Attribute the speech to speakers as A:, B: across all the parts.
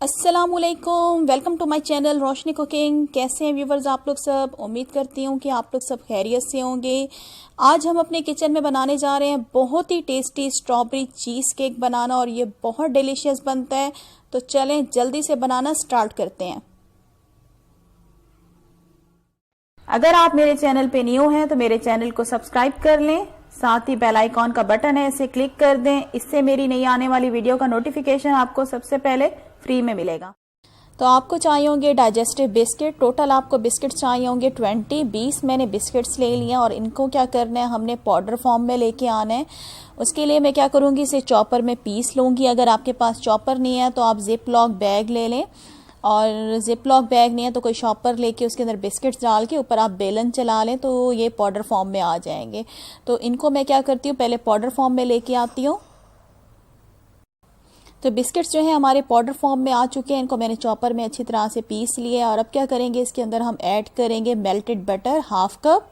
A: अस्सलामुअलैकुम, welcome to my channel Roshni cooking. कैसे हैं व्यूवर्स आप लोग सब? उम्मीद करती हूँ कि आप लोग सब खैरियत से होंगे। आज हम अपने किचन में बनाने जा रहे हैं बहुत ही टेस्टी स्ट्रॉबेरी चीज़ केक बनाना, और ये बहुत डिलीशियस बनता है। तो चलें जल्दी से बनाना स्टार्ट करते हैं। अगर आप मेरे चैनल पे न्यू हैं तो मेरे चैनल को सब्सक्राइब कर लें, साथ ही बेल आइकॉन का बटन है इसे क्लिक कर दें। इससे मेरी नई आने वाली वीडियो का नोटिफिकेशन आपको सबसे पहले फ्री में मिलेगा। तो आपको चाहिए होंगे डाइजेस्टिव बिस्किट। टोटल आपको बिस्किट चाहिए होंगे 20 मैंने बिस्किट्स ले लिए, और इनको क्या करना है, हमने पाउडर फॉर्म में लेके आना है। उसके लिए मैं क्या करूँगी, इसे चॉपर में पीस लूँगी। अगर आपके पास चॉपर नहीं है तो आप जिप लॉक बैग ले लें, और जिप लॉक बैग नहीं है तो कोई शॉपर लेके उसके अंदर बिस्किट्स डाल के ऊपर आप बेलन चला लें तो ये पाउडर फॉर्म में आ जाएंगे। तो इनको मैं क्या करती हूँ, पहले पाउडर फॉर्म में लेके आती हूँ। तो बिस्किट्स जो है हमारे पाउडर फॉर्म में आ चुके हैं, इनको मैंने चॉपर में अच्छी तरह से पीस लिया है। और अब क्या करेंगे, इसके अंदर हम ऐड करेंगे melted butter, half cup.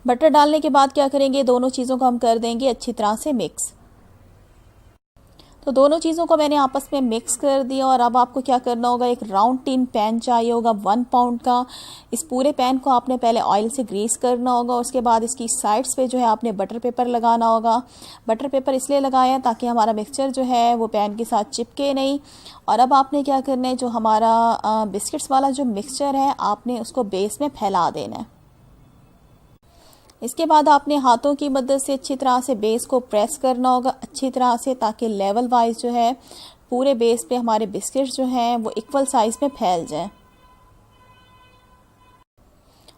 A: Butter डालने के बाद क्या करेंगे, दोनों चीज़ों को हम कर देंगे अच्छी तरह से मिक्स। तो दोनों चीज़ों को मैंने आपस में मिक्स कर दिया। और अब आपको क्या करना होगा, एक राउंड टिन पैन चाहिए होगा 1 पाउंड का। इस पूरे पैन को आपने पहले ऑयल से ग्रीस करना होगा। उसके बाद इसकी साइड्स पे जो है आपने बटर पेपर लगाना होगा। बटर पेपर इसलिए लगाया है ताकि हमारा मिक्सचर जो है वो पैन के साथ चिपके नहीं। और अब आपने क्या करना है, जो हमारा बिस्किट्स वाला जो मिक्सचर है आपने उसको बेस में फैला देना है। इसके बाद आपने हाथों की मदद से अच्छी तरह से बेस को प्रेस करना होगा अच्छी तरह से, ताकि लेवल वाइज जो है पूरे बेस पे हमारे बिस्किट्स जो हैं वो इक्वल साइज में फैल जाएं।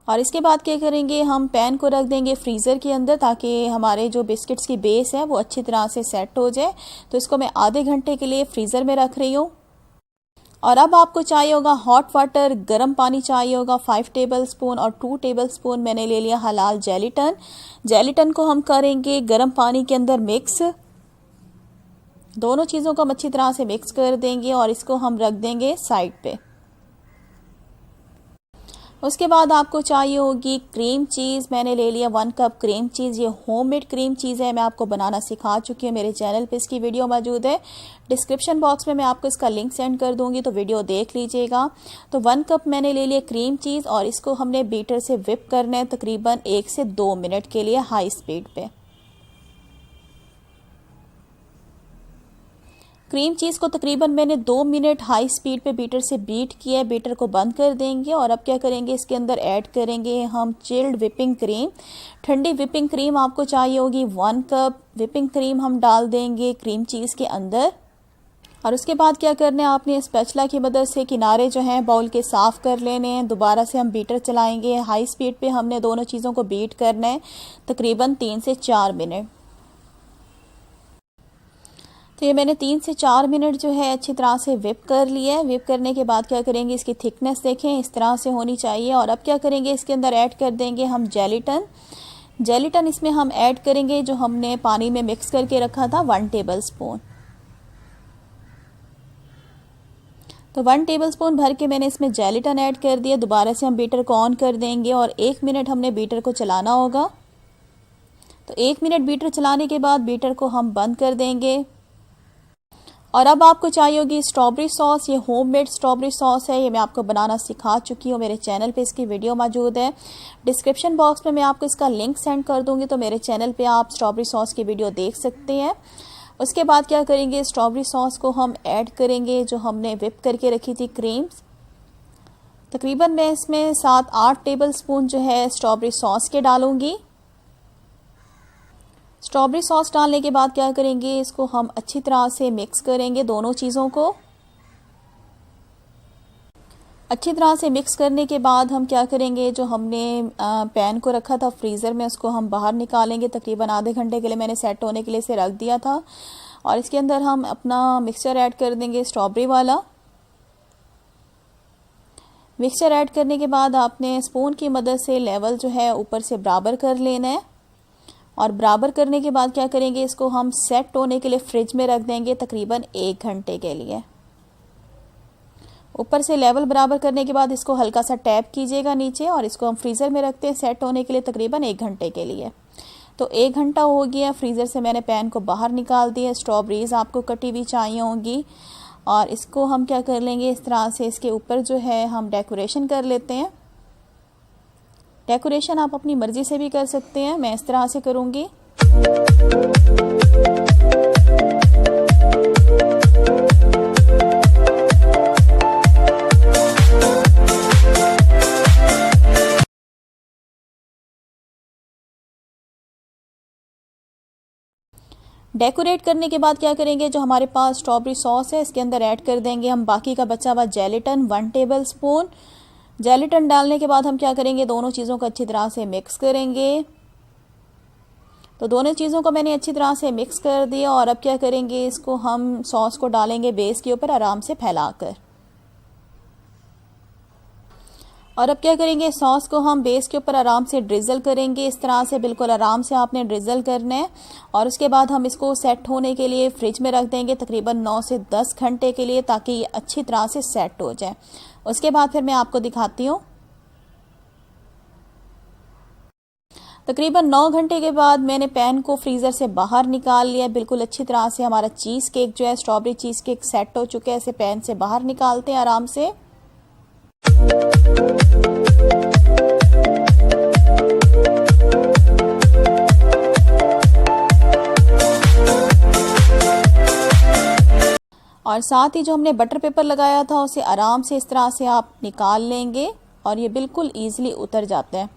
A: और इसके बाद क्या करेंगे, हम पैन को रख देंगे फ्रीज़र के अंदर ताकि हमारे जो बिस्किट्स की बेस है वो अच्छी तरह से सेट हो जाए। तो इसको मैं आधे घंटे के लिए फ्रीज़र में रख रही हूँ। और अब आपको चाहिए होगा हॉट वाटर, गर्म पानी चाहिए होगा 5 टेबलस्पून, और 2 टेबलस्पून मैंने ले लिया हलाल जेलीटन। जेलीटन को हम करेंगे गर्म पानी के अंदर मिक्स। दोनों चीज़ों को हम अच्छी तरह से मिक्स कर देंगे और इसको हम रख देंगे साइड पे। उसके बाद आपको चाहिए होगी क्रीम चीज़। मैंने ले लिया 1 कप क्रीम चीज़। ये होममेड क्रीम चीज़ है, मैं आपको बनाना सिखा चुकी हूँ। मेरे चैनल पे इसकी वीडियो मौजूद है, डिस्क्रिप्शन बॉक्स में मैं आपको इसका लिंक सेंड कर दूंगी, तो वीडियो देख लीजिएगा। तो 1 कप मैंने ले लिया क्रीम चीज़, और इसको हमने बीटर से विप करना है तकरीबन 1 से 2 मिनट के लिए हाई स्पीड पे। क्रीम चीज़ को तकरीबन मैंने 2 मिनट हाई स्पीड पे बीटर से बीट किया है। बीटर को बंद कर देंगे। और अब क्या करेंगे, इसके अंदर ऐड करेंगे हम चिल्ड विपिंग क्रीम। ठंडी विपिंग क्रीम आपको चाहिए होगी 1 कप। विपिंग क्रीम हम डाल देंगे क्रीम चीज़ के अंदर। और उसके बाद क्या करना है, आपने स्पैचुला की मदद से किनारे जो हैं बाउल के साफ़ कर लेने हैं। दोबारा से हम बीटर चलाएंगे हाई स्पीड पे। हमने दोनों चीज़ों को बीट करना है तकरीबन 3 से 4 मिनट। तो ये मैंने 3 से 4 मिनट जो है अच्छी तरह से विप कर लिया है। विप करने के बाद क्या करेंगे, इसकी थिकनेस देखें इस तरह से होनी चाहिए। और अब क्या करेंगे, इसके अंदर ऐड कर देंगे हम जेलीटन। जेलीटन इसमें हम ऐड करेंगे जो हमने पानी में मिक्स करके रखा था 1 टेबलस्पून। तो 1 टेबलस्पून भर के मैंने इसमें जेलीटन ऐड कर दिया। दोबारा से हम बीटर को ऑन कर देंगे और 1 मिनट हमने बीटर को चलाना होगा। तो 1 मिनट बीटर चलाने के बाद बीटर को हम बंद कर देंगे। और अब आपको चाहिए होगी स्ट्रॉबेरी सॉस। ये होममेड स्ट्रॉबेरी सॉस है, ये मैं आपको बनाना सिखा चुकी हूँ। मेरे चैनल पे इसकी वीडियो मौजूद है, डिस्क्रिप्शन बॉक्स में मैं आपको इसका लिंक सेंड कर दूंगी, तो मेरे चैनल पे आप स्ट्रॉबेरी सॉस की वीडियो देख सकते हैं। उसके बाद क्या करेंगे, स्ट्रॉबेरी सॉस को हम ऐड करेंगे जो हमने विप करके रखी थी क्रीम्स। तकरीबन मैं इसमें 7-8 टेबल स्पून जो है स्ट्रॉबेरी सॉस के डालूंगी। स्ट्रॉबेरी सॉस डालने के बाद क्या करेंगे, इसको हम अच्छी तरह से मिक्स करेंगे दोनों चीज़ों को। अच्छी तरह से मिक्स करने के बाद हम क्या करेंगे, जो हमने पैन को रखा था फ्रीज़र में उसको हम बाहर निकालेंगे। तकरीबन आधे घंटे के लिए मैंने सेट होने के लिए इसे रख दिया था। और इसके अंदर हम अपना मिक्सचर ऐड कर देंगे स्ट्रॉबेरी वाला। मिक्सचर ऐड करने के बाद आपने स्पून की मदद से लेवल जो है ऊपर से बराबर कर लेना है। और बराबर करने के बाद क्या करेंगे, इसको हम सेट होने के लिए फ्रिज में रख देंगे तकरीबन 1 घंटे के लिए। ऊपर से लेवल बराबर करने के बाद इसको हल्का सा टैप कीजिएगा नीचे, और इसको हम फ्रीज़र में रखते हैं सेट होने के लिए तकरीबन 1 घंटे के लिए। तो 1 घंटा हो गया, फ्रीज़र से मैंने पैन को बाहर निकाल दिया। स्ट्रॉबेरीज़ आपको कटी हुई चाहिए होंगी और इसको हम क्या कर लेंगे, इस तरह से इसके ऊपर जो है हम डेकोरेशन कर लेते हैं। डेकोरेशन आप अपनी मर्ज़ी से भी कर सकते हैं, मैं इस तरह से करूँगी। डेकोरेट करने के बाद क्या करेंगे, जो हमारे पास स्ट्रॉबेरी सॉस है इसके अंदर ऐड कर देंगे हम बाकी का बचा हुआ जेलेटिन 1 टेबल स्पून। जेलेटिन डालने के बाद हम क्या करेंगे, दोनों चीज़ों को अच्छी तरह से मिक्स करेंगे। तो दोनों चीज़ों को मैंने अच्छी तरह से मिक्स कर दिया और अब क्या करेंगे, इसको हम सॉस को डालेंगे बेस के ऊपर आराम से फैलाकर। और अब क्या करेंगे, सॉस को हम बेस के ऊपर आराम से ड्रिज़ल करेंगे। इस तरह से बिल्कुल आराम से आपने ड्रिज़ल करना है और उसके बाद हम इसको सेट होने के लिए फ्रिज में रख देंगे तकरीबन 9 से 10 घंटे के लिए, ताकि ये अच्छी तरह से सेट हो जाए। उसके बाद फिर मैं आपको दिखाती हूँ। तकरीबन 9 घंटे के बाद मैंने पैन को फ्रीज़र से बाहर निकाल लिया। बिल्कुल अच्छी तरह से हमारा चीज़ केक जो है, स्ट्रॉबेरी चीज़ केक सेट हो चुका है। इसे पैन से बाहर निकालते हैं आराम से। और साथ ही जो हमने बटर पेपर लगाया था उसे आराम से इस तरह से आप निकाल लेंगे और ये बिल्कुल ईजिली उतर जाता है।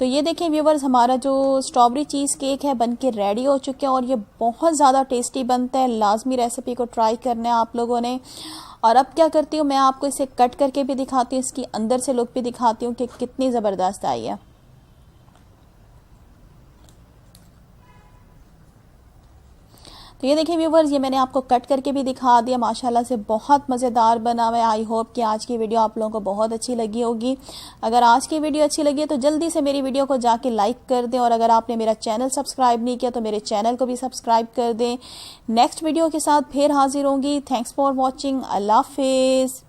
A: तो ये देखें व्यूवर्स, हमारा जो स्ट्रॉबेरी चीज़ केक है बनके रेडी हो चुका है और ये बहुत ज़्यादा टेस्टी बनता है। लाजमी रेसिपी को ट्राई करना है आप लोगों ने। और अब क्या करती हूँ, मैं आपको इसे कट करके भी दिखाती हूँ, इसकी अंदर से लुक भी दिखाती हूँ कि कितनी ज़बरदस्त आई है। तो ये देखिए व्यूवर्स, ये मैंने आपको कट करके भी दिखा दिया। माशाल्लाह से बहुत मज़ेदार बना हुआ है। आई होप कि आज की वीडियो आप लोगों को बहुत अच्छी लगी होगी। अगर आज की वीडियो अच्छी लगी है तो जल्दी से मेरी वीडियो को जाके लाइक कर दें और अगर आपने मेरा चैनल सब्सक्राइब नहीं किया तो मेरे चैनल को भी सब्सक्राइब कर दें। नेक्स्ट वीडियो के साथ फिर हाजिर होंगी। Thanks for watching. अल्लाह हाफिज़।